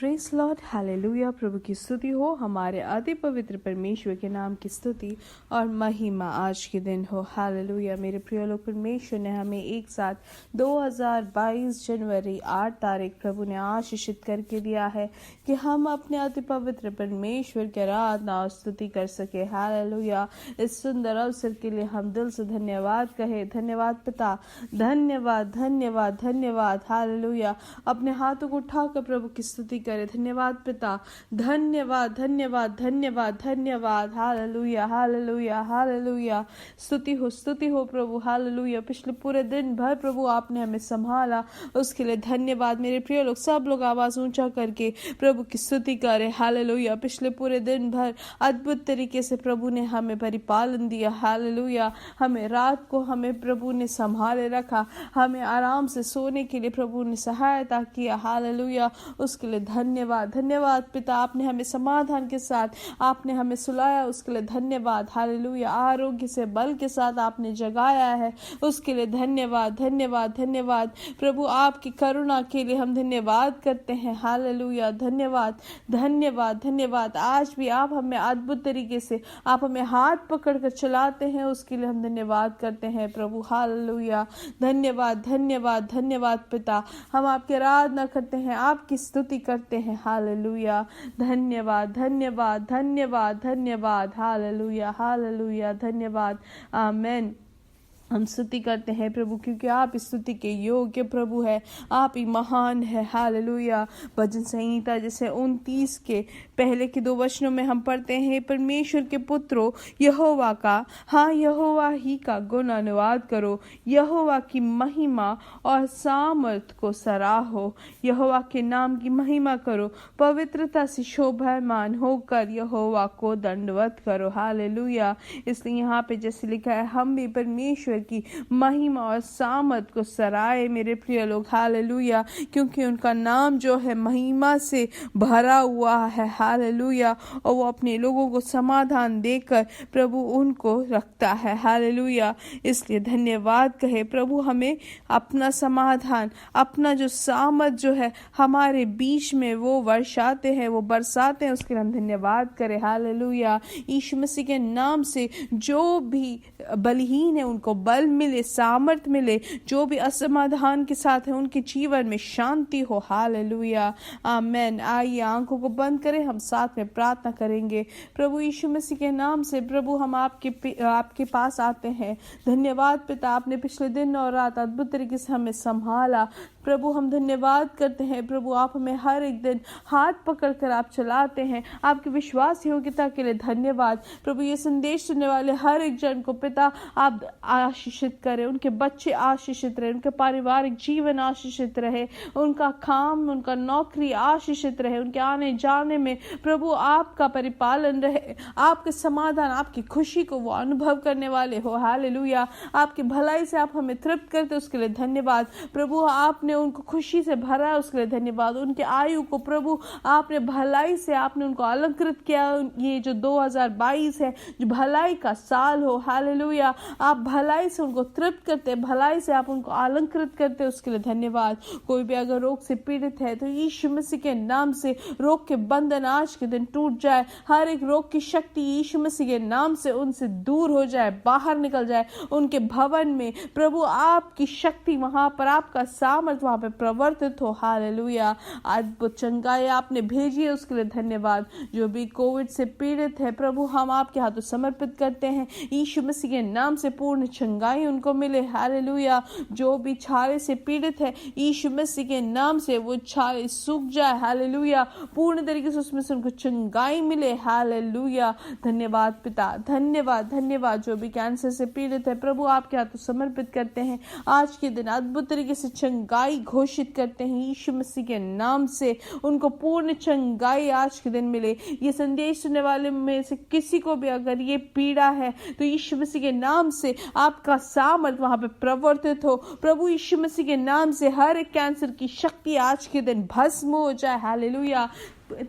Praise Lord, hallelujah. प्रभु की स्तुति हो, हमारे अति पवित्र परमेश्वर के नाम की स्तुति और महिमा आज के दिन हो। हालेलुया। मेरे प्रिय लोग, परमेश्वर ने हमें एक साथ 2022 जनवरी 8 तारीख प्रभु ने आशीषित करके दिया है कि हम अपने अति पवित्र परमेश्वर की आराधना और स्तुति कर सके। हालेलुया। इस सुंदर अवसर के लिए हम दिल से धन्यवाद कहे। धन्यवाद पिता, धन्यवाद धन्यवाद धन्यवाद। हालेलुया। अपने हाथों को उठाकर प्रभु की स्तुति करें। धन्यवाद पिता, धन्यवाद धन्यवाद धन्यवाद धन्यवाद। Hallelujah hallelujah hallelujah. स्तुति हो प्रभु। हालेलुया। पिछले पूरे दिन भर प्रभु आपने हमें संभाला, उसके लिए धन्यवाद। मेरे प्रिय लोग, सब लोग आवाज ऊंचा करके प्रभु की स्तुति करें। हालेलुया। पिछले पूरे दिन भर अद्भुत तरीके से प्रभु ने हमें परिपालन दिया। हालेलुया। हमें रात को हमें प्रभु ने संभाले रखा, हमें आराम से सोने के लिए प्रभु ने सहायता किया। हालेलुया। उसके लिए धन्यवाद। धन्यवाद पिता, आपने हमें समाधान के साथ आपने हमें सुलाया, उसके लिए धन्यवाद। हालेलुया। आरोग्य से बल के साथ आपने जगाया है, उसके लिए धन्यवाद धन्यवाद धन्यवाद। प्रभु आपकी करुणा के लिए हम धन्यवाद करते हैं। हालेलुया। धन्यवाद धन्यवाद धन्यवाद। आज भी आप हमें अद्भुत तरीके से आप हमें हाथ पकड़कर चलाते हैं, उसके लिए हम धन्यवाद करते हैं प्रभु। हालेलुया। धन्यवाद धन्यवाद धन्यवाद पिता। हम आपकी आराधना करते हैं, आपकी स्तुति करते हैं। हालेलुया। धन्यवाद धन्यवाद धन्यवाद धन्यवाद। Hallelujah hallelujah. धन्यवाद। आमीन। हम स्तुति करते हैं प्रभु, क्योंकि आप स्तुति के योग्य प्रभु है, आप ही महान है। हालेलुया। भजन संहिता जैसे 29 के पहले के 2 वचनों में हम पढ़ते हैं, परमेश्वर के पुत्रों यहोवा का, हाँ यहोवा ही का गुण अनुवाद करो, यहोवा की महिमा और सामर्थ को सराहो, यहोवा के नाम की महिमा करो, पवित्रता से शोभायमान होकर यहोवा को दंडवत करो। हालेलुया। इसलिए यहाँ पे जैसे लिखा है, हम भी परमेश्वर की महिमा और सामर्थ को सराए। मेरे प्रिय लोग, हालेलुया, क्योंकि उनका नाम जो है महिमा से भरा हुआ है। हालेलुया। और वो अपने लोगों को समाधान देकर प्रभु उनको रखता है। हालेलुया। इसलिए धन्यवाद कहे प्रभु, हमें अपना समाधान, अपना जो सामर्थ जो है हमारे बीच में वो वर्षाते हैं, वो बरसाते हैं, उसके लिए हम धन्यवाद करें। हालेलुया। यीशु मसीह के नाम से जो भी बलहीन है उनको बल मिले, सामर्थ मिले, जो भी असमाधान के साथ है उनके जीवन में शांति हो। हालेलुया। आमीन। आइए आंखों को बंद करें, हम साथ में प्रार्थना करेंगे। प्रभु यीशु मसीह के नाम से प्रभु हम आपके पास आते हैं। धन्यवाद पिता, आपने पिछले दिन और रात अद्भुत तरीके से हमें संभाला। प्रभु हम धन्यवाद करते हैं प्रभु, आप हमें हर एक दिन हाथ पकड़कर आप चलाते हैं। आपकी विश्वास योग्यता के लिए धन्यवाद प्रभु। ये संदेश सुनने वाले हर एक जन को पिता आप आशीषित करें, उनके बच्चे आशीषित रहे, उनके पारिवारिक जीवन आशीषित रहे, उनका काम, उनका नौकरी आशीषित रहे, उनके आने जाने में प्रभु आपका परिपालन रहे, आपके समाधान, आपकी खुशी को वो अनुभव करने वाले हो। हालेलुया। आपकी भलाई से आप हमें तृप्त करते, उसके लिए धन्यवाद प्रभु। आपने उनको खुशी से भरा है, उसके लिए धन्यवाद। उनके आयु को प्रभु आपने भलाई से आपने उनको अलंकृत किया। ये जो 2022 है, जो भलाई का साल हो। हालेलुया। आप भलाई से उनको तृप्त करते, भलाई से आप उनको अलंकृत करते, उसके लिए धन्यवाद। कोई भी अगर रोग से पीड़ित है तो यीशु मसीह के नाम से रोग के बंधन आज के दिन टूट जाए। हर एक रोग की शक्ति यीशु मसीह के नाम से उनसे दूर हो जाए, बाहर निकल जाए। उनके भवन में प्रभु आपकी शक्ति, वहां पर आपका सामर्थ वहां पे प्रवर्तित हो। हालेलुया। अद्भुत चंगाई आपने भेजी है, उसके लिए धन्यवाद। जो भी कोविड से पीड़ित है प्रभु हम आपके हाथों समर्पित करते हैं, यीशु मसीह के नाम से पूर्ण चंगाई उनको मिले। हालेलुया। जो भी छाले से पीड़ित है यीशु मसीह के नाम से वो छाले सूख जाए। हालेलुया। पूर्ण तरीके से उसमें से उनको चंगाई मिले। हालेलुया। धन्यवाद पिता, धन्यवाद धन्यवाद। जो भी कैंसर से पीड़ित है प्रभु आपके हाथों समर्पित करते हैं। आज के दिन अद्भुत तरीके से चंगाई घोषित करते हैं यीशु मसीह के नाम से, उनको पूर्ण चंगाई आज के दिन मिले। ये संदेश सुनने वाले में से किसी को भी अगर ये पीड़ा है तो यीशु मसीह के नाम से आपका सामर्थ वहां पे प्रवर्तित हो। प्रभु यीशु मसीह के नाम से हर एक कैंसर की शक्ति आज के दिन भस्म हो जाए। हालेलुया।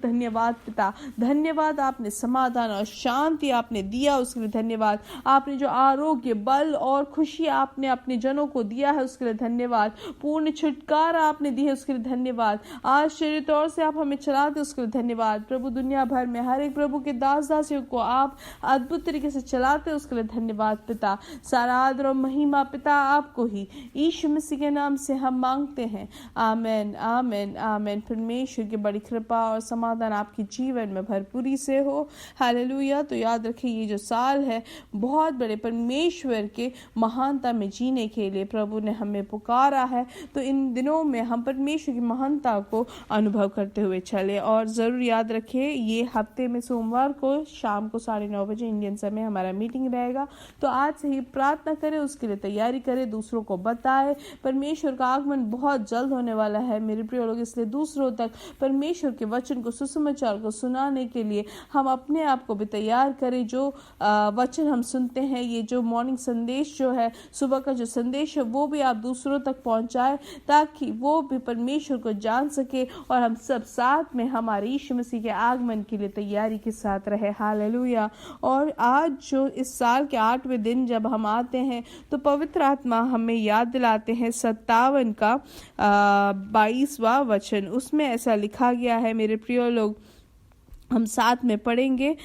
धन्यवाद पिता, धन्यवाद आपने समाधान और शांति आपने दिया उसके लिए धन्यवाद। आपने जो आरोग्य, बल और खुशी आपने अपने जनों को दिया है उसके लिए धन्यवाद। पूर्ण छुटकारा आपने दी है उसके लिए धन्यवाद। आश्चर्य तौर से आप हमें चलाते उसके लिए धन्यवाद। प्रभु दुनिया भर में हर एक प्रभु के दास दासियों को आप अद्भुत तरीके से चलाते उसके लिए धन्यवाद पिता। सारा आदर और महिमा पिता आपको ही यीशु मसीह के नाम से हम मांगते हैं। आमेन आमेन आमेन। परमेश्वर की बड़ी कृपा और समाधान आपके जीवन में भरपूरी से हो। हालेलुया। तो याद रखिए ये जो साल है बहुत बड़े परमेश्वर के महानता में जीने के लिए प्रभु ने हमें पुकारा है। तो इन दिनों में हम परमेश्वर की महानता को अनुभव करते हुए चले। और जरूर याद रखिए ये हफ्ते में सोमवार को शाम को 9:30 बजे इंडियन समय हमारा मीटिंग रहेगा। तो आज से ही प्रार्थना करें, उसके लिए तैयारी करें, दूसरों को बताएं। परमेश्वर का आगमन बहुत जल्द होने वाला है मेरे प्रिय लोग, इसलिए दूसरों तक परमेश्वर के वचन को, सुसमाचार को सुनाने के लिए हम अपने आप को भी तैयार करें। जो वचन हम सुनते हैं, ये जो मॉर्निंग संदेश जो है, सुबह का जो संदेश है, वो भी आप दूसरों तक पहुंचाएं ताकि वो भी परमेश्वर को जान सके और हम सब साथ में हमारे यीशु मसीह के आगमन के लिए तैयारी के साथ रहे। हालेलुया। और आज जो इस साल के 8वें दिन जब हम आते हैं तो पवित्र आत्मा हमें याद दिलाते हैं 57 का 22वां वचन। उसमें ऐसा लिखा गया है मेरे प्रिय लोग, हम साथ में पढ़ेंगे।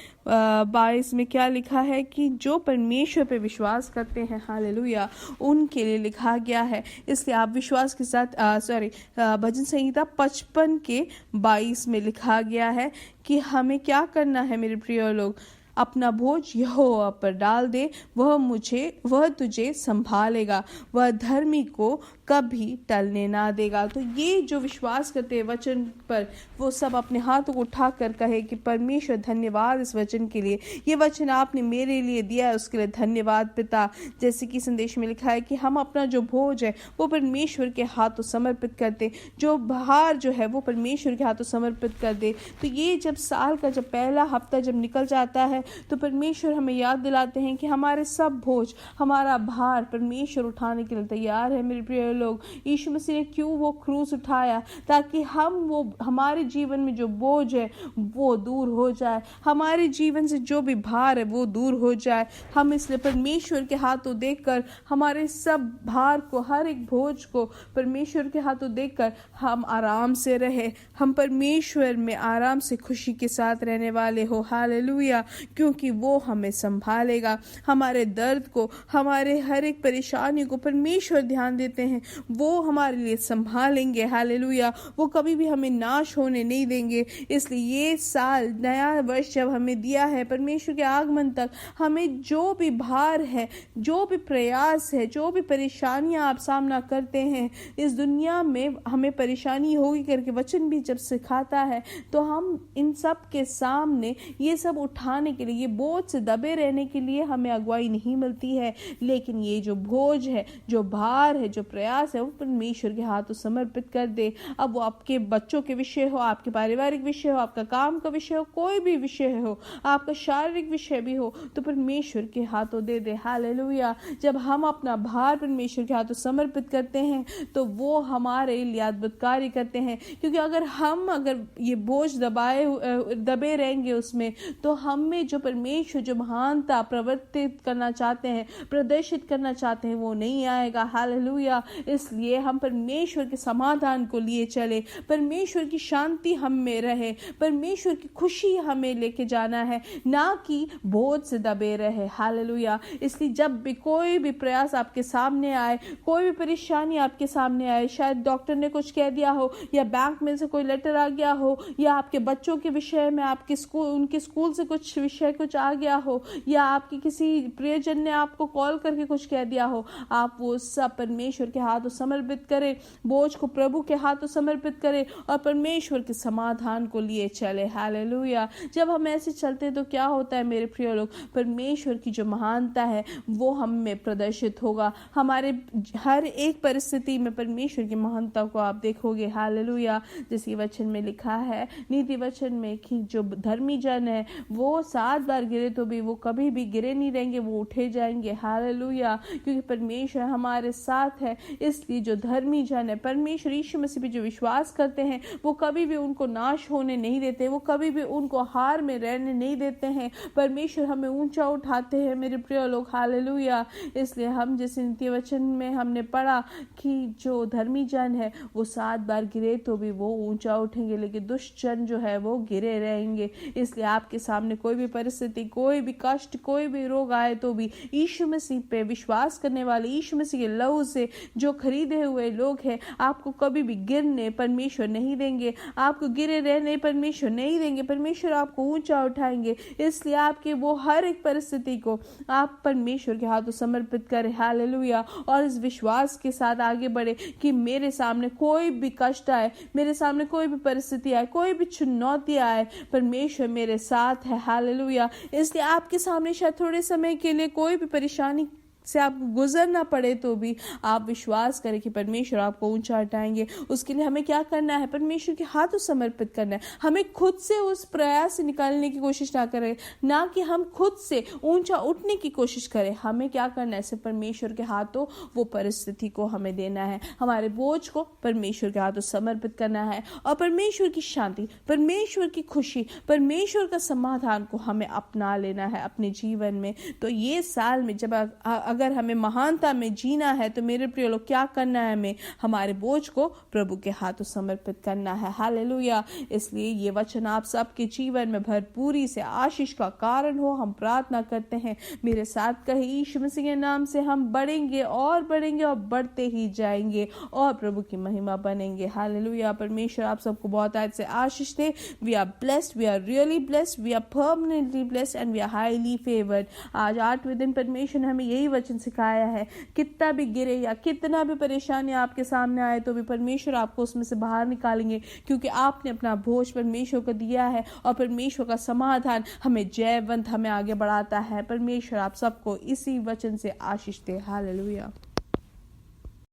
22 में क्या लिखा है कि जो परमेश्वर पे विश्वास करते हैं, हालेलुया, उनके लिए लिखा गया है। इसलिए आप विश्वास के साथ भजन संहिता 55 के 22 में लिखा गया है कि हमें क्या करना है मेरे प्रिय लोग। अपना बोझ यहोवा पर डाल दे, वह तुझे संभालेगा, वह धर्मी को कभी टलने ना देगा। तो ये जो विश्वास करते हैं वचन पर, वो सब अपने हाथों को उठाकर कहे कि परमेश्वर धन्यवाद इस वचन के लिए, ये वचन आपने मेरे लिए दिया है उसके लिए धन्यवाद पिता। जैसे कि संदेश में लिखा है कि हम अपना जो बोझ है वो परमेश्वर के हाथों समर्पित करते, जो भार जो है वो परमेश्वर के हाथों समर्पित कर दे। तो ये जब साल का जब पहला हफ्ता जब निकल जाता है तो परमेश्वर हमें याद दिलाते हैं कि हमारे सब बोझ, हमारा भार परमेश्वर उठाने के लिए तैयार है। मेरे प्रिय लोग, यीशु मसीह ने क्यों वो क्रूस उठाया? ताकि हमारे जीवन में जो बोझ है वो दूर हो जाए, हमारे जीवन से जो भी भार है वो दूर हो जाए। हम इसलिए परमेश्वर के हाथों देखकर हमारे सब भार को, हर एक बोझ को परमेश्वर के हाथों देखकर हम आराम से रहे, हम परमेश्वर में आराम से खुशी के साथ रहने वाले हो। हालेलुया। क्योंकि वो हमें संभालेगा, हमारे दर्द को, हमारे हर एक परेशानी को परमेश्वर ध्यान देते हैं, वो हमारे लिए संभालेंगे। हालेलुया। वो कभी भी हमें नाश होने नहीं देंगे। इसलिए ये साल, नया वर्ष जब हमें दिया है, परमेश्वर के आगमन तक हमें जो भी भार है, जो भी प्रयास है, जो भी परेशानियां आप सामना करते हैं इस दुनिया में, हमें परेशानी होगी करके वचन भी जब सिखाता है, तो हम इन सब के सामने ये सब उठाने के लिए, ये बोझ से दबे रहने के लिए हमें अगुवाई नहीं मिलती है। लेकिन ये जो बोझ है, जो भार है, जो प्रयास है, वो परमेश्वर के हाथों समर्पित कर दे। अब वो आपके बच्चों के विषय हो, आपके पारिवारिक विषय हो, आपका काम का विषय हो, कोई भी विषय हो, आपका शारीरिक विषय भी हो, तो परमेश्वर के हाथों दे दे। हालेलुया। जब हम अपना भार परमेश्वर के हाथों समर्पित करते हैं तो वो हमारे लिए अद्भुत कार्य करते हैं। क्योंकि अगर ये बोझ दबे रहेंगे उसमें, तो हमें जो परमेश्वर जो महानता प्रवर्तित करना चाहते हैं, प्रदर्शित करना चाहते हैं, वो नहीं आएगा। हालेलुया। इसलिए हम परमेश्वर के समाधान को लिए चले, परमेश्वर की शांति हम में रहे, परमेश्वर की खुशी हमें लेके जाना है, ना कि बोझ से दबे रहे। हालेलुया। इसलिए जब भी कोई भी प्रयास आपके सामने आए, कोई भी परेशानी आपके सामने आए, शायद डॉक्टर ने कुछ कह दिया हो, या बैंक में से कोई लेटर आ गया हो, या आपके बच्चों के विषय में उनके स्कूल से कुछ आ गया हो, या आपके किसी प्रियजन ने आपको कॉल करके कुछ कह दिया हो, आप वो सब परमेश्वर के हाथों समर्पित करें, बोझ को प्रभु के हाथों समर्पित करें और परमेश्वर के समाधान को लिए चले। हालेलुया। जब हम ऐसे चलते हैं तो क्या होता है मेरे प्रिय लोग, परमेश्वर की जो महानता है वो हम में प्रदर्शित होगा। हमारे हर एक परिस्थिति में परमेश्वर की महानता को आप देखोगे। हालेलुया। जैसे वचन में लिखा है, नीति वचन में, कि जो धर्मी जन है वो 7 बार गिरे तो भी वो कभी भी गिरे नहीं रहेंगे, वो उठे जाएंगे। हालेलुया। क्योंकि परमेश्वर हमारे साथ है। इसलिए जो धर्मी जन है, परमेश्वर यीशु मसीह पे जो विश्वास करते हैं, वो कभी भी उनको नाश होने नहीं देते, वो कभी भी उनको हार में रहने नहीं देते हैं। परमेश्वर हमें ऊंचा उठाते हैं मेरे प्रिय लोग, हालेलुया। इसलिए हम जैसे नित्य वचन में हमने पढ़ा कि जो धर्मी जन है वो 7 बार गिरे तो भी वो ऊंचा उठेंगे, लेकिन दुष्ट जन जो है वो गिरे रहेंगे। इसलिए आपके सामने कोई भी परिस्थिति, कोई भी कष्ट, कोई भी रोग आए तो भी यीशु मसीह पे विश्वास करने वाले, यीशु मसीह के लहू से जो खरीदे हुए लोग हैं, आपको कभी भी गिरने परमेश्वर नहीं देंगे, आपको गिरे रहने परमेश्वर नहीं देंगे। परमेश्वर आपको ऊंचा उठाएंगे। इसलिए आपके वो हर एक परिस्थिति को आप परमेश्वर के हाथों समर्पित करें, हालेलुया। और इस विश्वास के साथ आगे बढ़े कि मेरे सामने कोई भी कष्ट आए, मेरे सामने कोई भी परिस्थिति आए, कोई भी चुनौती आए, परमेश्वर मेरे साथ है, हालेलुया। इसलिए आपके सामने शायद थोड़े समय के लिए कोई भी परेशानी से आपको गुजरना पड़े तो भी आप विश्वास करें कि परमेश्वर आपको ऊंचा हटाएंगे। उसके लिए हमें क्या करना है? परमेश्वर के हाथों समर्पित करना है। हमें खुद से उस प्रयास से निकालने की कोशिश ना करें, ना कि हम खुद से ऊंचा उठने की कोशिश करें। हमें क्या करना है? सिर्फ परमेश्वर के हाथों वो परिस्थिति को हमें देना है, हमारे बोझ को परमेश्वर के हाथों समर्पित करना है, और परमेश्वर की शांति, परमेश्वर की खुशी, परमेश्वर का समाधान को हमें अपना लेना है अपने जीवन में। तो ये साल में जब अगर हमें महानता में जीना है तो मेरे प्रिय लोग क्या करना है? हमें हमारे बोझ को प्रभु के हाथों समर्पित करना है, हालेलुया। इसलिए ये वचन आप सबके जीवन में भरपूरी से आशीष का कारण हो, हम प्रार्थना करते हैं। मेरे साथ कहे, यीशु मसीह के नाम से हम बढ़ेंगे और बढ़ेंगे और बढ़ते ही जाएंगे और प्रभु की महिमा बनेंगे, हालेलुया। परमेश्वर आप सबको बहुत आज से आशीष दे। We are blessed, we are really blessed, we are permanently blessed and we are highly favoured. आज 8वें दिन परमेश्वर ने हमें यही वचन सिखाया है, कितना भी गिरे या कितना भी परेशानी आपके सामने आए तो भी परमेश्वर आपको उसमें से बाहर निकालेंगे, क्योंकि आपने अपना बोझ परमेश्वर को दिया है और परमेश्वर का समाधान हमें जयवंत, हमें आगे बढ़ाता है। परमेश्वर आप सबको इसी वचन से आशीष दे, हालेलुया।